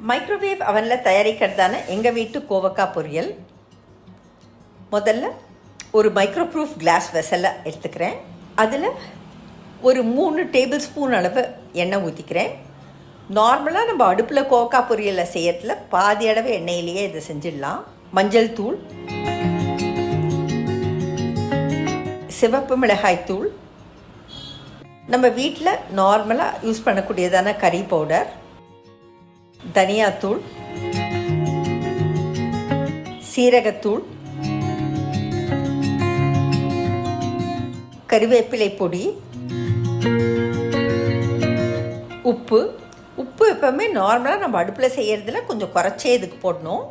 Microwave அவனில் தயாரிக்கிறதான எங்கள் வீட்டு கோவக்காய் பொரியல். முதல்ல ஒரு மைக்ரோப்ரூஃப் கிளாஸ் வெசலை எடுத்துக்கிறேன். அதில் ஒரு 3 டேபிள் ஸ்பூன் அளவு எண்ணெய் ஊற்றிக்கிறேன். நார்மலாக நம்ம அடுப்பில் கோவக்காய் பொரியலை செய்யறதுல பாதி அளவு எண்ணெயிலேயே இதை செஞ்சிடலாம். மஞ்சள் தூள், சிவப்பு மிளகாய் தூள், நம்ம வீட்டில் நார்மலாக யூஸ் பண்ணக்கூடியதான கறி பவுடர், தனியாத்தூள், சீரகத்தூள், கறிவேப்பிலை பொடி, உப்பு. உப்பு எப்போவுமே நார்மலாக நம்ம அடுப்பில் செய்கிறதுல கொஞ்சம் குறைச்சே இதுக்கு போடணும்.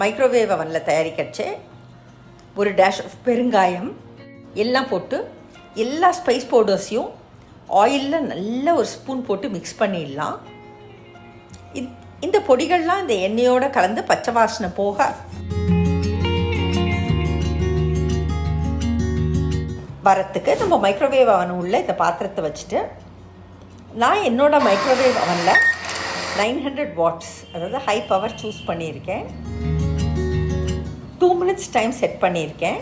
மைக்ரோவேவ் அவனில் தயாரிக்கச்சே ஒரு டேஷ் ஆஃப் பெருங்காயம் எல்லாம் போட்டு எல்லா ஸ்பைஸ் பவுடர்ஸையும் ஆயிலில் நல்ல ஒரு ஸ்பூன் போட்டு மிக்ஸ் பண்ணிடலாம். இந்த பொடிகள்லாம் இந்த எண்ணெயோடு கலந்து பச்சை வாசனை போக வரத்துக்கு நம்ம மைக்ரோவேவ் அவன் உள்ள இந்த பாத்திரத்தை வச்சுட்டு, நான் என்னோடய மைக்ரோவேவ் அவனில் 900 வாட்ஸ், அதாவது ஹை பவர் சூஸ் பண்ணியிருக்கேன். 2 மினிட்ஸ் டைம் செட் பண்ணியிருக்கேன்.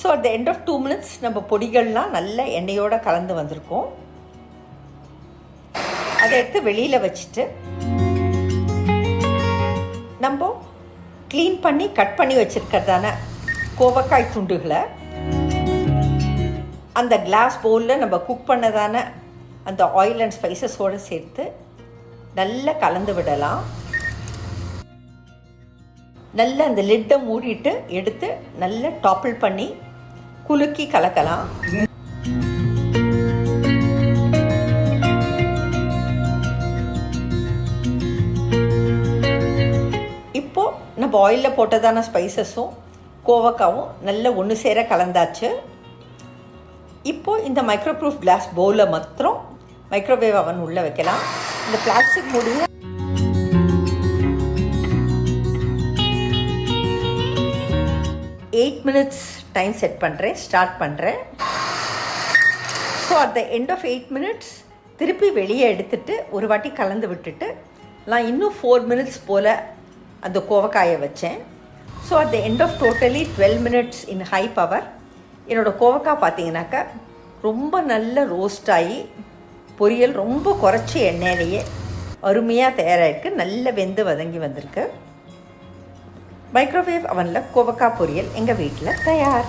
So at the end of 2 minutes நம்ம பொடிகள்லாம் நல்ல எண்ணெயோடு கலந்து வந்திருக்கோம். அதை எடுத்து வெளியில் வச்சுட்டு நம்ம க்ளீன் பண்ணி கட் பண்ணி வச்சுருக்கிறதான கோவக்காய் துண்டுகளை அந்த கிளாஸ் பவுலில் நம்ம குக் பண்ணதான அந்த ஆயில் அண்ட் ஸ்பைசஸோடு சேர்த்து நல்லா கலந்து விடலாம். நல்ல அந்த லிட்டை மூடிட்டு எடுத்து நல்லா டாப்பிள் பண்ணி குலுக்கி கலக்கலாம். இப்போது நம்ம ஆயிலில் போட்டதான ஸ்பைசஸும் கோவக்காவும் நல்ல ஒன்று சேர கலந்தாச்சு. இப்போது இந்த மைக்ரோப்ரூஃப் கிளாஸ் பவுலில் மாத்திரம் மைக்ரோவேவ் அவன் உள்ளே வைக்கலாம். இந்த பிளாஸ்டிக் மூடியை 8 மினிட்ஸ் டைம் செட் பண்ணுறேன், ஸ்டார்ட் பண்ணுறேன். So at the end of 8 minutes திருப்பி வெளியே எடுத்துட்டு ஒரு வாட்டி கலந்து விட்டுட்டு நான் இன்னும் 4 மினிட்ஸ் போல் அந்த கோவக்காயை வச்சேன். So at the end of totally 12 minutes in high power என்னோடய கோவக்காய் பார்த்தீங்கன்னாக்கா ரொம்ப நல்ல ரோஸ்ட் ஆகி பொரியல் ரொம்ப குறைச்சி எண்ணெயிலேயே அருமையாக தயாராகிருக்கு. நல்ல வெந்து வதங்கி வந்திருக்கு. மைக்ரோவேவ் அவனில் கோவக்காய் பொரியல் எங்கள் வீட்டில் தயார்.